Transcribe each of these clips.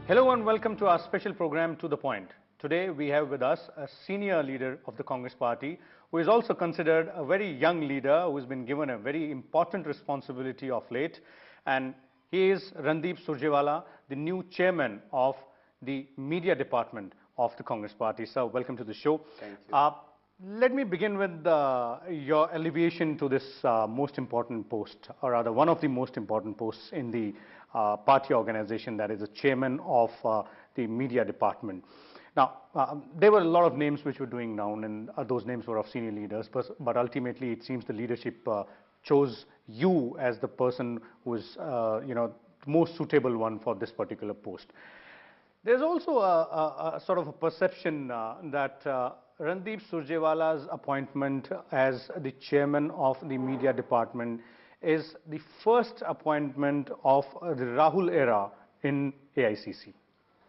Hello and welcome to our special program To The Point. Today we have with us a senior leader of the Congress Party who is also considered a very young leader who has been given a very important responsibility of late, and he is Randeep Surjewala, the new chairman of the media department of the Congress Party. Sir, welcome to the show. Thank you. Let me begin with your elevation to this most important post, or rather one of the most important posts in the party organization, that is the chairman of the media department. Now, there were a lot of names which were doing down, and those names were of senior leaders, but ultimately it seems the leadership chose you as the person who is, the most suitable one for this particular post. There's also a sort of a perception that Randeep Surjewala's appointment as the chairman of the media department is the first appointment of the Rahul era in AICC.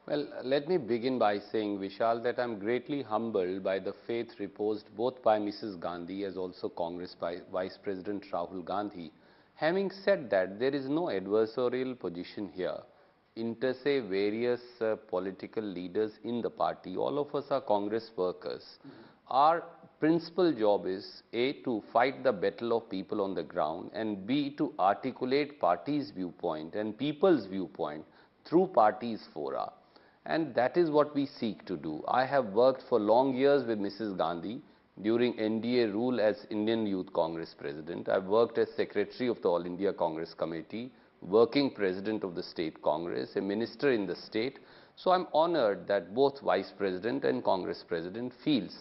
Well, let me begin by saying, Vishal, that I'm greatly humbled by the faith reposed both by Mrs. Gandhi as also Congress by Vice President Rahul Gandhi. Having said that, there is no adversarial position here. Inter se various political leaders in the party, all of us are Congress workers. Our principal job is A, to fight the battle of people on the ground, and B, to articulate party's viewpoint and people's viewpoint through party's fora. And that is what we seek to do. I have worked for long years with Mrs. Gandhi during NDA rule as Indian Youth Congress President. I've worked as Secretary of the All India Congress Committee, working President of the State Congress, a Minister in the state. So I'm honored that both Vice President and Congress President feels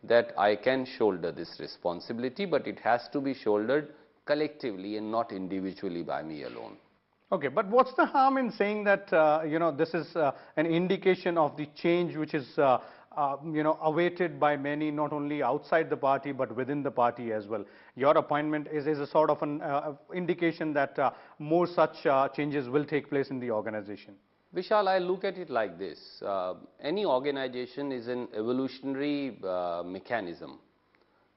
that I can shoulder this responsibility, but it has to be shouldered collectively and not individually by me alone. Okay, but what's the harm in saying that, this is an indication of the change which is, awaited by many, not only outside the party, but within the party as well. Your appointment is a sort of an indication that more such changes will take place in the organization. Vishal, I look at it like this. Any organization is an evolutionary mechanism.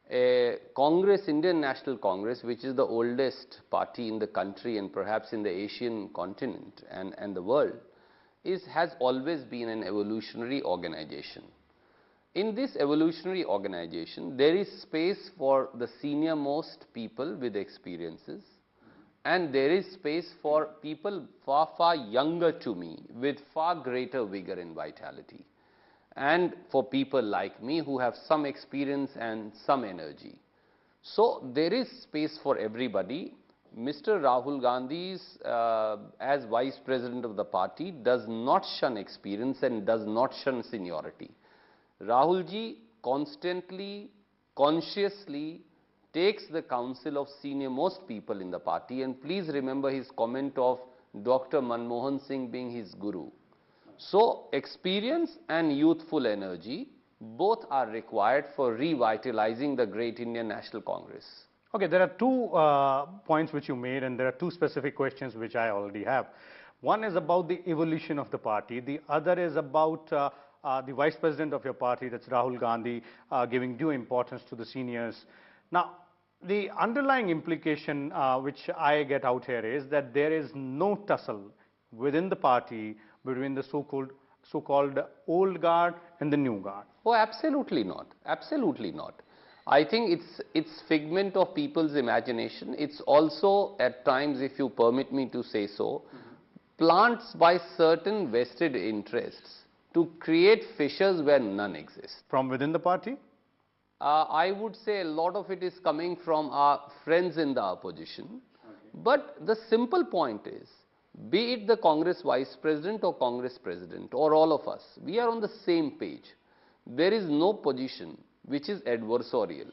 Indian National Congress, which is the oldest party in the country and perhaps in the Asian continent and the world, has always been an evolutionary organization. In this evolutionary organization, there is space for the senior most people with experiences, and there is space for people far, far younger to me with far greater vigor and vitality, and for people like me who have some experience and some energy. So there is space for everybody. Mr. Rahul Gandhi, as Vice President of the party, does not shun experience and does not shun seniority. Rahul ji constantly, consciously takes the counsel of senior most people in the party, and please remember his comment of Dr. Manmohan Singh being his guru. So experience and youthful energy both are required for revitalizing the great Indian National Congress. Okay, there are two points which you made, and there are two specific questions which I already have. One is about the evolution of the party. The other is about the Vice President of your party, that's Rahul Gandhi, giving due importance to the seniors. Now, the underlying implication which I get out here is that there is no tussle within the party between the so-called old guard and the new guard. Oh, absolutely not. Absolutely not. I think it's figment of people's imagination. It's also at times, if you permit me to say so, plants by certain vested interests to create fissures where none exist. From within the party? I would say a lot of it is coming from our friends in the opposition. Okay. But the simple point is, be it the Congress Vice President or Congress President or all of us, we are on the same page. There is no position which is adversarial.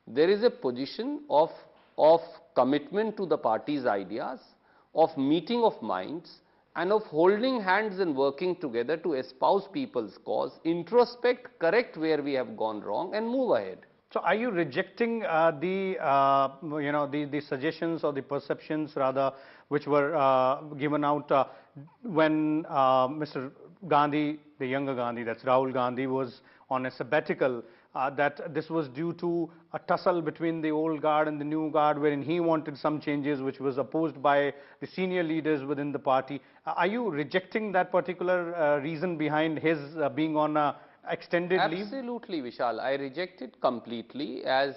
There is a position of commitment to the party's ideas, of meeting of minds, and of holding hands and working together to espouse people's cause, introspect, correct where we have gone wrong, and move ahead. So are you rejecting the suggestions or the perceptions rather which were given out when Mr. Gandhi, the younger Gandhi, that's Rahul Gandhi, was on a sabbatical, that this was due to a tussle between the old guard and the new guard, wherein he wanted some changes which was opposed by the senior leaders within the party. Are you rejecting that particular reason behind his being on a extended leave? Absolutely, Vishal. I reject it completely as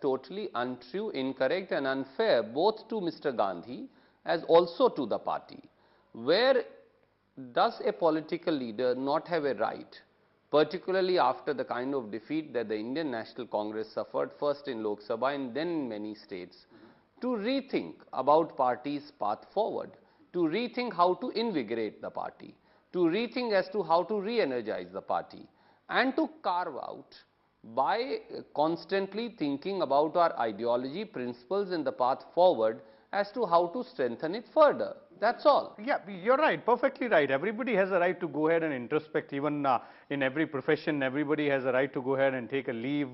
totally untrue, incorrect and unfair, both to Mr. Gandhi as also to the party. Where does a political leader not have a right, particularly after the kind of defeat that the Indian National Congress suffered, first in Lok Sabha and then in many states, to rethink about party's path forward, to rethink how to invigorate the party, to rethink as to how to re-energize the party, and to carve out by constantly thinking about our ideology, principles and the path forward as to how to strengthen it further. That's all. Yeah, you're right, perfectly right. Everybody has a right to go ahead and introspect. Even in every profession, everybody has a right to go ahead and take a leave,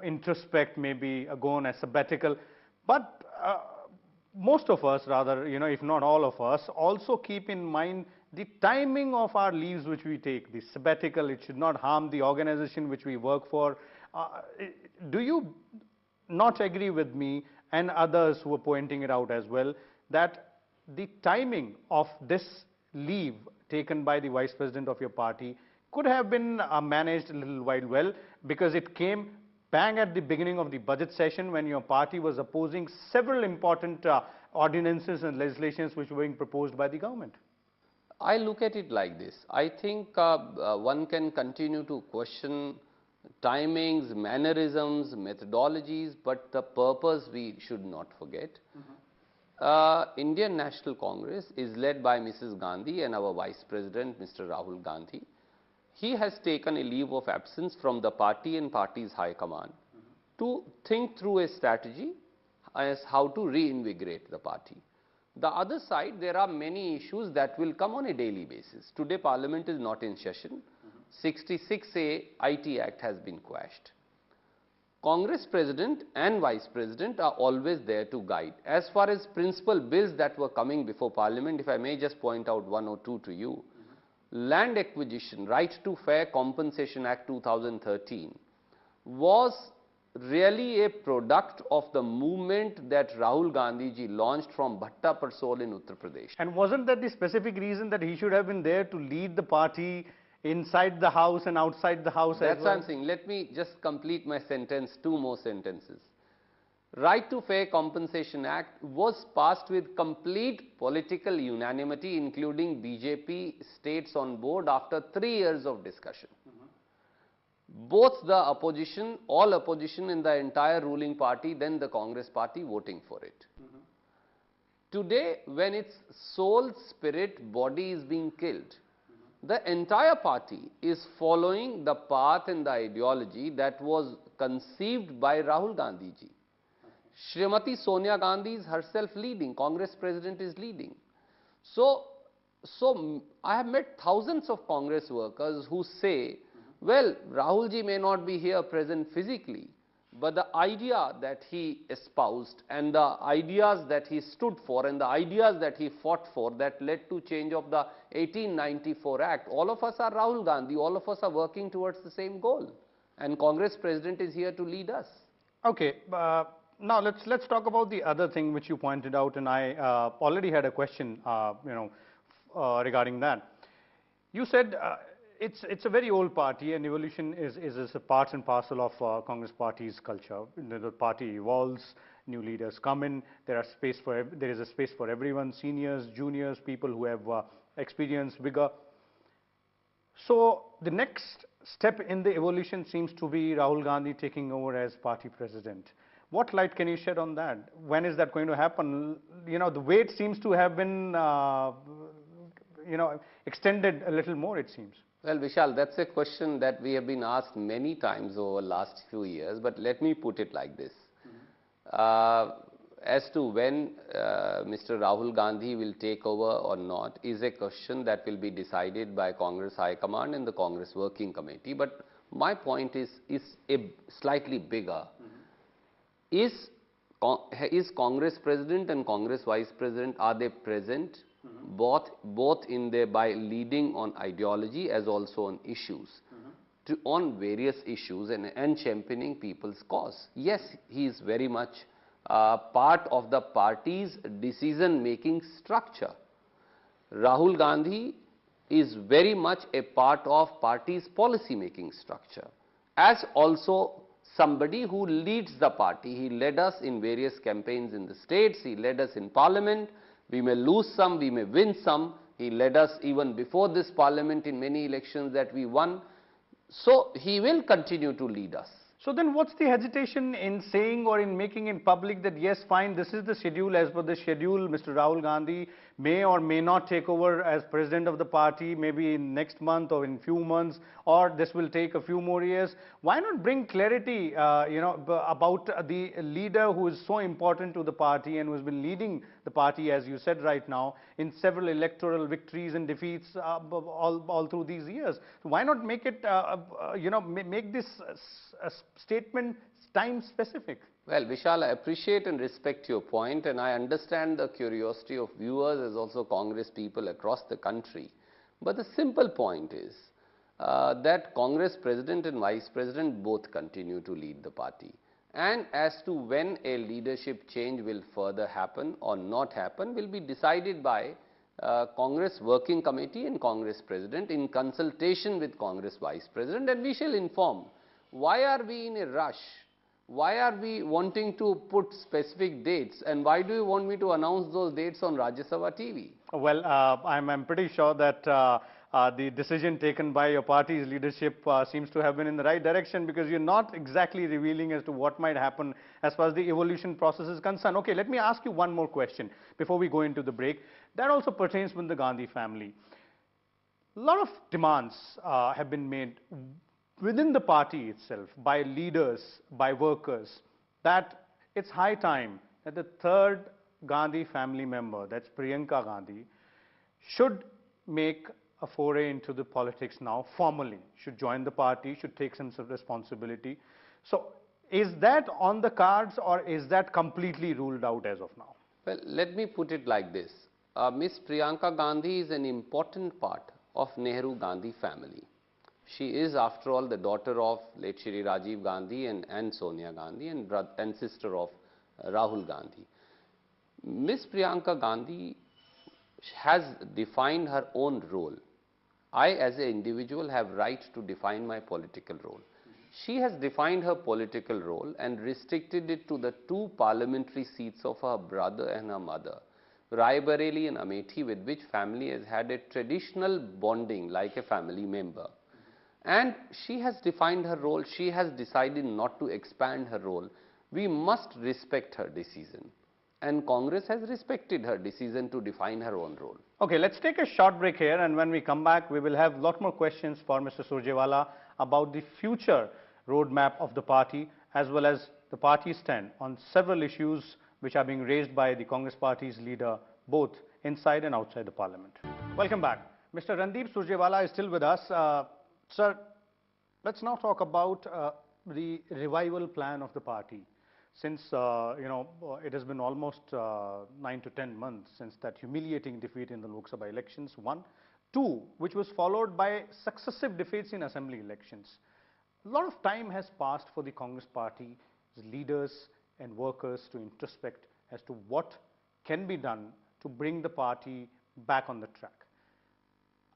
introspect, maybe go on a sabbatical. But most of us, rather, if not all of us, also keep in mind the timing of our leaves which we take. The sabbatical, it should not harm the organization which we work for. Do you not agree with me and others who are pointing it out as well, that the timing of this leave taken by the vice president of your party could have been managed a little while well, because it came bang at the beginning of the budget session when your party was opposing several important ordinances and legislations which were being proposed by the government? I look at it like this. I think one can continue to question timings, mannerisms, methodologies, but the purpose we should not forget. Indian National Congress is led by Mrs. Gandhi and our Vice President, Mr. Rahul Gandhi. He has taken a leave of absence from the party and party's high command to think through a strategy as how to reinvigorate the party. The other side, there are many issues that will come on a daily basis. Today, Parliament is not in session. 66A IT Act has been quashed. Congress President and Vice President are always there to guide. As far as principal bills that were coming before Parliament, if I may just point out one or two to you, Land Acquisition, Right to Fair Compensation Act 2013 was really a product of the movement that Rahul Gandhi ji launched from Bhatta Parsol in Uttar Pradesh. And wasn't that the specific reason that he should have been there to lead the party inside the house and outside the house as well? That's what I'm saying. Let me just complete my sentence, two more sentences. Right to Fair Compensation Act was passed with complete political unanimity, including BJP states on board after 3 years of discussion. Both the opposition, all opposition in the entire ruling party, then the Congress party voting for it. Today, when its soul, spirit, body is being killed, the entire party is following the path and the ideology that was conceived by Rahul Gandhi ji. Srimati Sonia Gandhi is herself leading, Congress President is leading. So I have met thousands of Congress workers who say, well, Rahul ji may not be here present physically, but the idea that he espoused and the ideas that he stood for and the ideas that he fought for that led to change of the 1894 Act, all of us are Rahul Gandhi, all of us are working towards the same goal. And Congress President is here to lead us. Okay, now let's talk about the other thing which you pointed out, and I already had a question, regarding that. You said it's a very old party, and evolution is a part and parcel of Congress Party's culture. The party evolves, new leaders come in. There is a space for everyone: seniors, juniors, people who have experience, vigor. So the next step in the evolution seems to be Rahul Gandhi taking over as party president. What light can you shed on that? When is that going to happen? The wait seems to have been extended a little more, it seems. Well, Vishal, that's a question that we have been asked many times over the last few years, but let me put it like this. As to when Mr. Rahul Gandhi will take over or not is a question that will be decided by Congress High Command and the Congress Working Committee. But my point is a slightly bigger. Is Congress President and Congress Vice President, are they present both in their by leading on ideology as also on issues on various issues and championing people's cause. Yes, he is very much part of the party's decision-making structure. Rahul Gandhi is very much a part of party's policy-making structure, as also somebody who leads the party. He led us in various campaigns in the states, he led us in parliament. We may lose some, we may win some. He led us even before this parliament in many elections that we won. So he will continue to lead us. So then what's the hesitation in saying or in making in public that yes, fine, this is the schedule, as per the schedule, Mr. Rahul Gandhi may or may not take over as president of the party, maybe in next month or in few months, or this will take a few more years. Why not bring clarity, about the leader who is so important to the party and who has been leading the party, as you said right now, in several electoral victories and defeats all through these years. So why not make it, make this statement time specific? Well, Vishal, I appreciate and respect your point, and I understand the curiosity of viewers as also Congress people across the country. But the simple point is that Congress President and Vice President both continue to lead the party. And as to when a leadership change will further happen or not happen will be decided by Congress Working Committee and Congress President in consultation with Congress Vice President, and we shall inform. Why are we in a rush? Why are we wanting to put specific dates, and why do you want me to announce those dates on Rajya Sabha TV? Well, I'm pretty sure that the decision taken by your party's leadership seems to have been in the right direction, because you're not exactly revealing as to what might happen as far as the evolution process is concerned. Okay, let me ask you one more question before we go into the break. That also pertains with the Gandhi family. A lot of demands have been made within the party itself, by leaders, by workers, that it's high time that the third Gandhi family member, that's Priyanka Gandhi, should make a foray into the politics now formally, should join the party, should take some sort of responsibility. So is that on the cards, or is that completely ruled out as of now? Well, let me put it like this. Miss Priyanka Gandhi is an important part of Nehru Gandhi family. She is, after all, the daughter of late Shri Rajiv Gandhi and Sonia Gandhi, and sister of Rahul Gandhi. Miss Priyanka Gandhi has defined her own role. I, as an individual, have right to define my political role. She has defined her political role and restricted it to the two parliamentary seats of her brother and her mother, Rai Bareli and Amethi, with which family has had a traditional bonding like a family member. And she has defined her role. She has decided not to expand her role. We must respect her decision. And Congress has respected her decision to define her own role. Okay, let's take a short break here, and when we come back, we will have a lot more questions for Mr. Surjewala about the future roadmap of the party, as well as the party's stand on several issues which are being raised by the Congress party's leader, both inside and outside the parliament. Welcome back. Mr. Randeep Surjewala is still with us. Sir, let's now talk about the revival plan of the party. Since, it has been almost 9 to 10 months since that humiliating defeat in the Lok Sabha elections, 1. 2, which was followed by successive defeats in assembly elections. A lot of time has passed for the Congress party's leaders and workers to introspect as to what can be done to bring the party back on the track.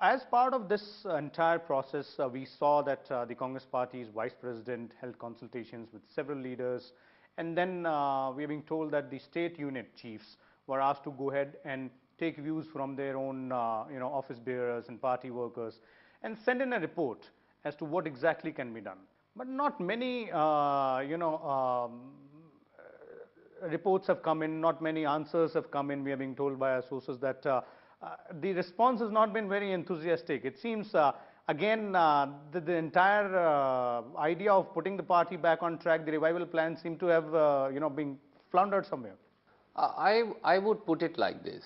As part of this entire process, we saw that the Congress party's vice president held consultations with several leaders, and then we are being told that the state unit chiefs were asked to go ahead and take views from their own office bearers and party workers and send in a report as to what exactly can be done. But not many reports have come in, not many answers have come in. We are being told by our sources that the response has not been very enthusiastic. It seems, again, the entire idea of putting the party back on track, the revival plan, seemed to have, been floundered somewhere. I would put it like this.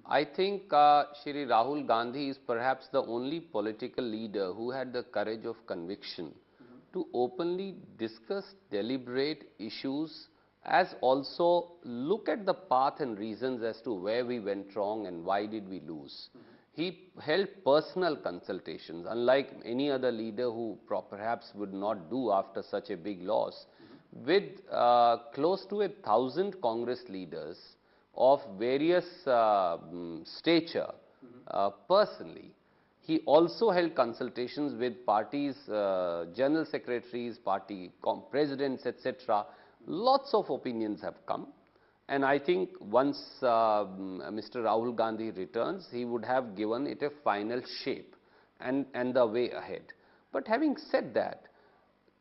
I think Shri Rahul Gandhi is perhaps the only political leader who had the courage of conviction to openly discuss, deliberate issues, as also look at the path and reasons as to where we went wrong and why did we lose. He held personal consultations, unlike any other leader who perhaps would not do after such a big loss, with close to 1,000 Congress leaders of various stature personally. He also held consultations with parties, general secretaries, party presidents, etc. Lots of opinions have come. And I think once Mr. Rahul Gandhi returns, he would have given it a final shape and the way ahead. But having said that,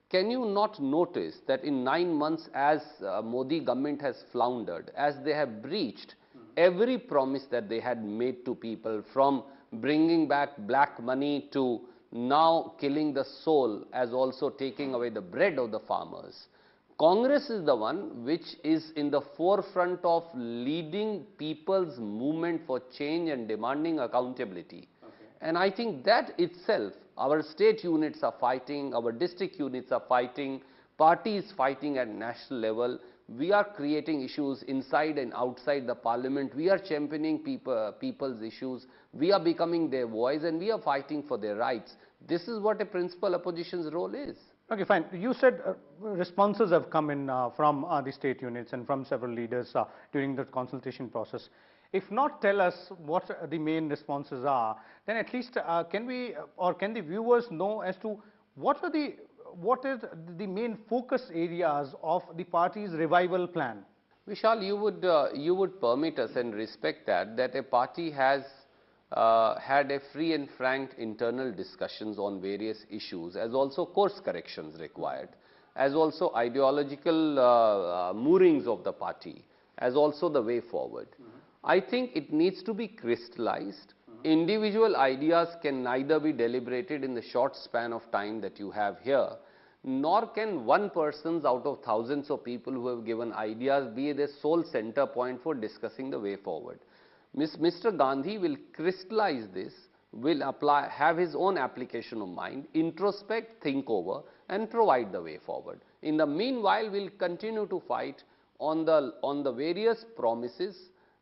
can you not notice that in 9 months, as Modi government has floundered, as they have breached every promise that they had made to people, from bringing back black money to now killing the soul, as also taking away the bread of the farmers? Congress is the one which is in the forefront of leading people's movement for change and demanding accountability. Okay. And I think that itself, our state units are fighting, our district units are fighting, parties fighting at national level. We are creating issues inside and outside the parliament. We are championing people's issues. We are becoming their voice, and we are fighting for their rights. This is what a principal opposition's role is. Okay, fine. You said responses have come in from the state units and from several leaders during the consultation process. If not tell us what the main responses are, then at least can we or can the viewers know as to what is the main focus areas of the party's revival plan? Vishal, you would permit us and respect that a party has had a free and frank internal discussions on various issues, as also course corrections required, as also ideological moorings of the party, as also the way forward. I think it needs to be crystallized. Individual ideas can neither be deliberated in the short span of time that you have here, nor can one person's out of thousands of people who have given ideas be the sole center point for discussing the way forward. Mr. Gandhi will crystallize this, will have his own application of mind, introspect, think over, and provide the way forward. In the meanwhile, we'll continue to fight on the various promises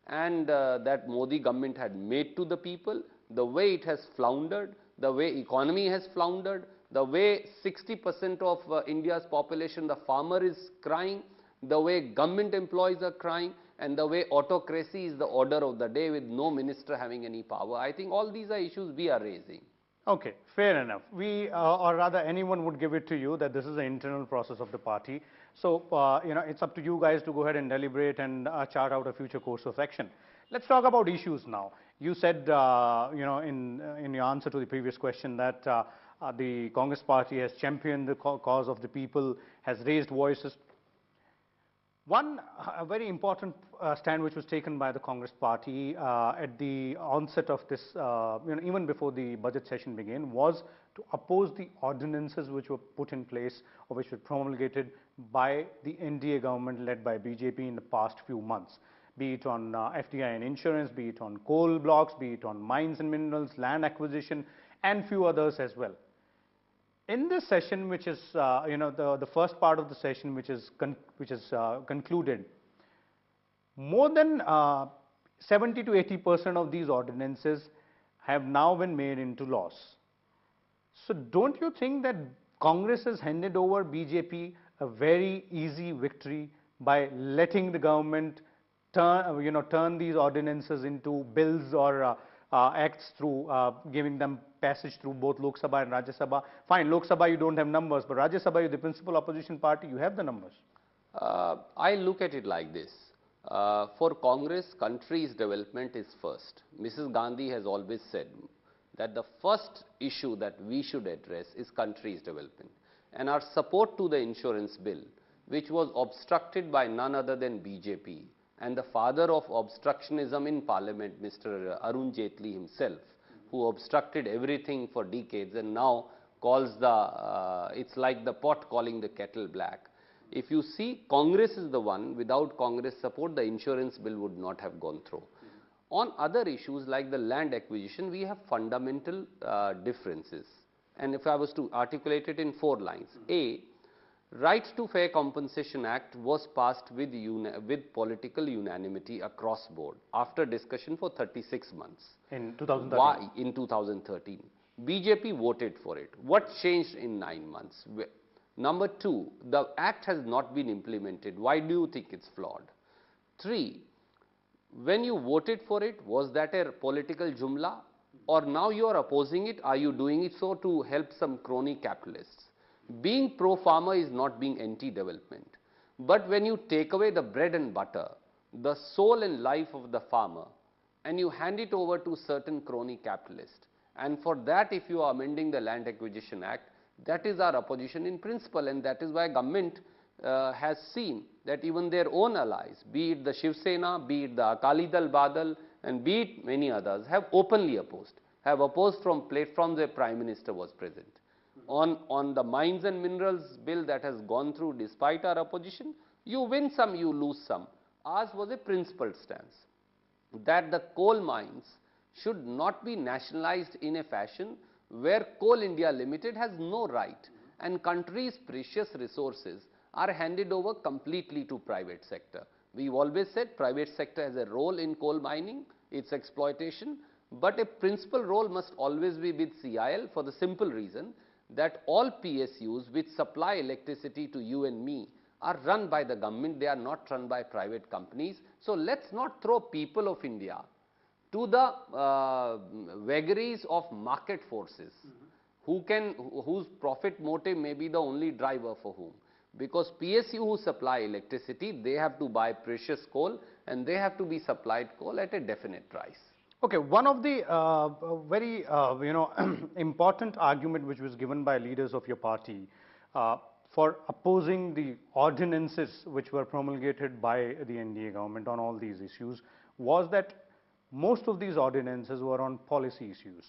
and that Modi government had made to the people, the way it has floundered, the way economy has floundered, the way 60% of India's population, the farmer, is crying, the way government employees are crying, and the way autocracy is the order of the day with no minister having any power. I think all these are issues we are raising. Okay, fair enough. We, or rather anyone would give it to you that this is an internal process of the party. So, it's up to you guys to go ahead and deliberate and chart out a future course of action. Let's talk about issues now. You said, in your answer to the previous question that the Congress party has championed the cause of the people, has raised voices. One very important stand which was taken by the Congress party at the onset of this, even before the budget session began, was to oppose the ordinances which were put in place or which were promulgated by the NDA government led by BJP in the past few months, be it on FDI and insurance, be it on coal blocks, be it on mines and minerals, land acquisition, and few others as well. In this session, which is the first part of the session, which is concluded, more than 70 to 80% of these ordinances have now been made into laws. So, don't you think that Congress has handed over BJP a very easy victory by letting the government turn these ordinances into bills or acts through giving them passage through both Lok Sabha and Rajya Sabha? Fine, Lok Sabha you don't have numbers, but Rajya Sabha, you're the principal opposition party, you have the numbers. I look at it like this. For Congress, country's development is first. Mrs. Gandhi has always said that the first issue that we should address is country's development. And our support to the insurance bill, which was obstructed by none other than BJP, and the father of obstructionism in parliament, Mr. Arun Jaitley himself, who obstructed everything for decades and now calls it's like the pot calling the kettle black. If you see, Congress is the one, without Congress support, the insurance bill would not have gone through. On other issues like the land acquisition, we have fundamental differences. And if I was to articulate it in 4 lines, A, Right to Fair Compensation Act was passed with political unanimity across board after discussion for 36 months. In 2013. Why? In 2013. BJP voted for it. What changed in 9 months? Number two, the act has not been implemented. Why do you think it's flawed? Three, when you voted for it, was that a political jumla? Or now you are opposing it, are you doing it so to help some crony capitalists? Being pro-farmer is not being anti-development. But when you take away the bread and butter, the soul and life of the farmer, and you hand it over to certain crony capitalists, and for that if you are amending the Land Acquisition Act, that is our opposition in principle, and that is why government has seen that even their own allies, be it the Shiv Sena, be it the Akali Dal Badal, and be it many others, have openly opposed, have opposed from platforms where Prime Minister was present. On the Mines and Minerals Bill that has gone through despite our opposition, you win some, you lose some. Ours was a principled stance that the coal mines should not be nationalized in a fashion where Coal India Limited has no right and country's precious resources are handed over completely to private sector. We've always said private sector has a role in coal mining, its exploitation, but a principal role must always be with CIL for the simple reason that all PSUs which supply electricity to you and me are run by the government, they are not run by private companies. So let's not throw people of India to the vagaries of market forces, whose profit motive may be the only driver for whom. Because PSU who supply electricity, they have to buy precious coal and they have to be supplied coal at a definite price. Okay, one of the very important argument which was given by leaders of your party for opposing the ordinances which were promulgated by the NDA government on all these issues was that most of these ordinances were on policy issues,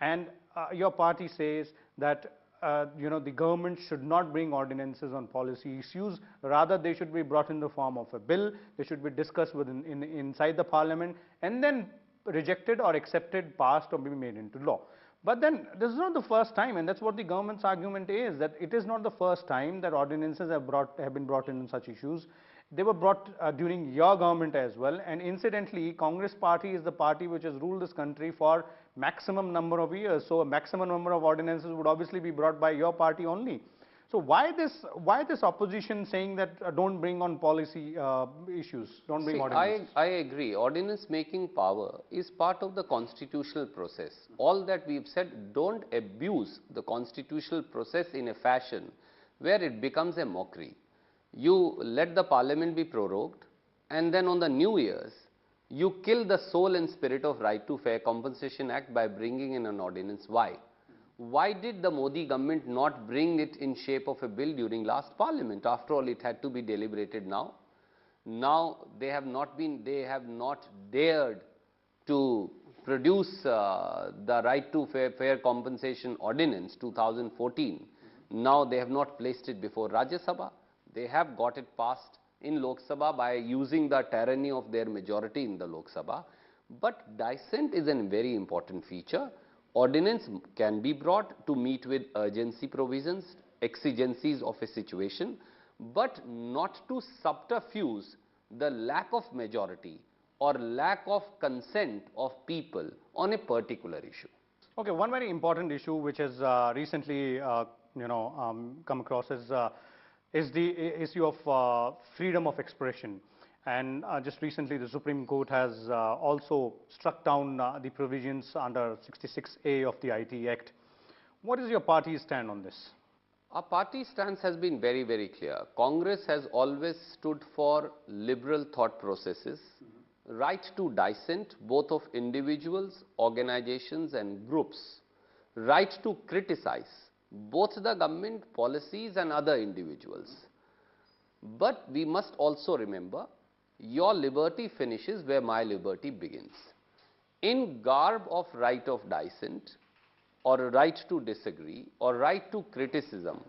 and your party says that the government should not bring ordinances on policy issues, rather they should be brought in the form of a bill, they should be discussed inside the parliament and then rejected or accepted, passed or be made into law. But then this is not the first time, and that's what the government's argument is, that it is not the first time that ordinances have been brought in such issues. They were brought during your government as well, and incidentally Congress party is the party which has ruled this country for maximum number of years, so a maximum number of ordinances would obviously be brought by your party only. So why this opposition saying that don't bring on policy issues, don't bring ordinances? I agree. Ordinance making power is part of the constitutional process. All that we've said, don't abuse the constitutional process in a fashion where it becomes a mockery. You let the parliament be prorogued, and then on the New Year's, you kill the soul and spirit of Right to Fair Compensation Act by bringing in an ordinance. Why? Why did the Modi government not bring it in shape of a bill during last parliament? After all, it had to be deliberated now. Now they have not dared to produce the Right to Fair Compensation Ordinance 2014. Now they have not placed it before Rajya Sabha. They have got it passed in Lok Sabha by using the tyranny of their majority in the Lok Sabha. But dissent is a very important feature. Ordinance can be brought to meet with urgency provisions, exigencies of a situation, but not to subterfuge the lack of majority or lack of consent of people on a particular issue. Okay, one very important issue which has recently come across is the issue of freedom of expression. And just recently the Supreme Court has also struck down the provisions under 66A of the IT Act. What is your party's stand on this? Our party's stance has been very, very clear. Congress has always stood for liberal thought processes, right to dissent both of individuals, organizations and groups, right to criticize both the government policies and other individuals. But we must also remember, your liberty finishes where my liberty begins. In garb of right of dissent or right to disagree or right to criticism,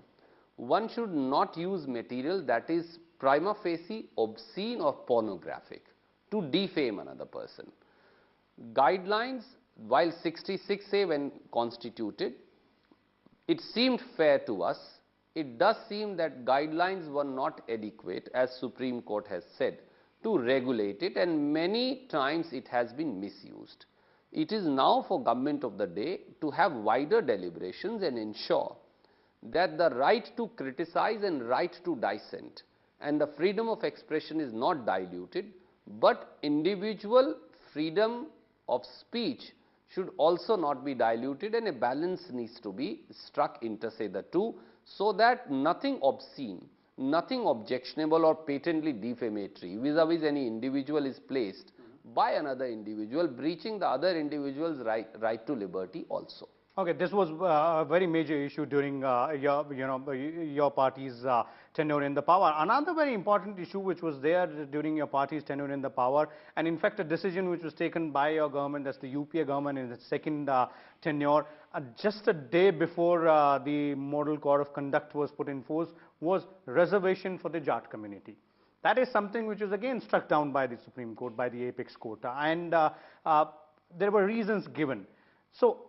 one should not use material that is prima facie obscene or pornographic to defame another person. Guidelines, while 66A when constituted, it seemed fair to us, it does seem that guidelines were not adequate, as Supreme Court has said, to regulate it, and many times it has been misused. It is now for government of the day to have wider deliberations and ensure that the right to criticize and right to dissent and the freedom of expression is not diluted, but individual freedom of speech should also not be diluted, and a balance needs to be struck inter se the two, so that nothing obscene, nothing objectionable or patently defamatory vis-a-vis any individual is placed by another individual, breaching the other individual's right to liberty also. Okay, this was a very major issue during your party's tenure in the power. Another very important issue which was there during your party's tenure in the power, and in fact a decision which was taken by your government, that's the UPA government in its second tenure, just a day before the Model Code of Conduct was put in force, was reservation for the Jat community. That is something which was again struck down by the Supreme Court, by the apex court, and there were reasons given. So,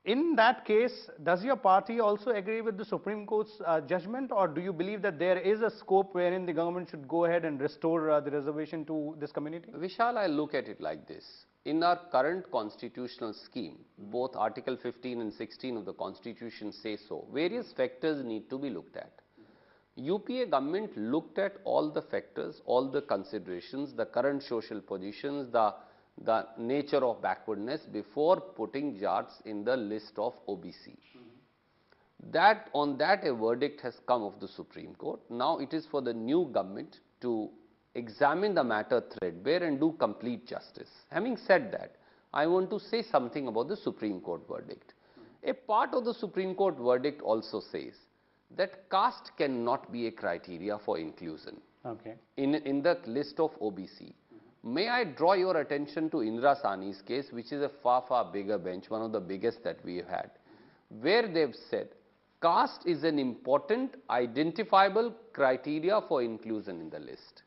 in that case, does your party also agree with the Supreme Court's judgment, or do you believe that there is a scope wherein the government should go ahead and restore the reservation to this community? Vishal, I look at it like this. In our current constitutional scheme, both Article 15 and 16 of the Constitution say so. Various factors need to be looked at. UPA government looked at all the factors, all the considerations, the current social positions, the nature of backwardness before putting Jats in the list of OBC. On that a verdict has come of the Supreme Court. Now it is for the new government to examine the matter threadbare and do complete justice. Having said that, I want to say something about the Supreme Court verdict. A part of the Supreme Court verdict also says that caste cannot be a criteria for inclusion in the list of OBC. May I draw your attention to Indra Sahni's case, which is a far, far bigger bench, one of the biggest that we have had, where they've said caste is an important identifiable criteria for inclusion in the list.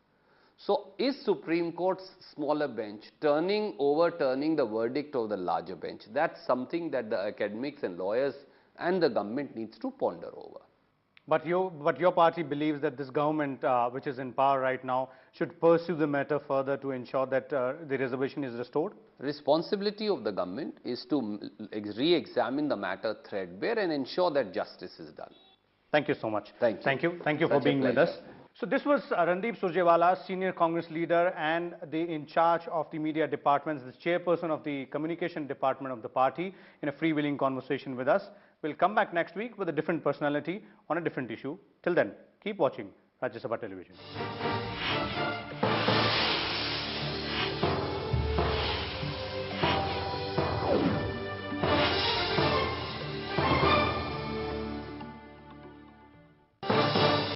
So, is Supreme Court's smaller bench overturning the verdict of the larger bench? That's something that the academics and lawyers and the government needs to ponder over. But your party believes that this government, which is in power right now, should pursue the matter further to ensure that the reservation is restored? Responsibility of the government is to re-examine the matter threadbare and ensure that justice is done. Thank you so much. Thank you. Thank you. Thank you for being with us. So this was Randeep Surjewala, Senior Congress Leader and in charge of the media departments, the chairperson of the communication department of the party, in a freewheeling conversation with us. We'll come back next week with a different personality on a different issue. Till then, keep watching Rajya Sabha Television.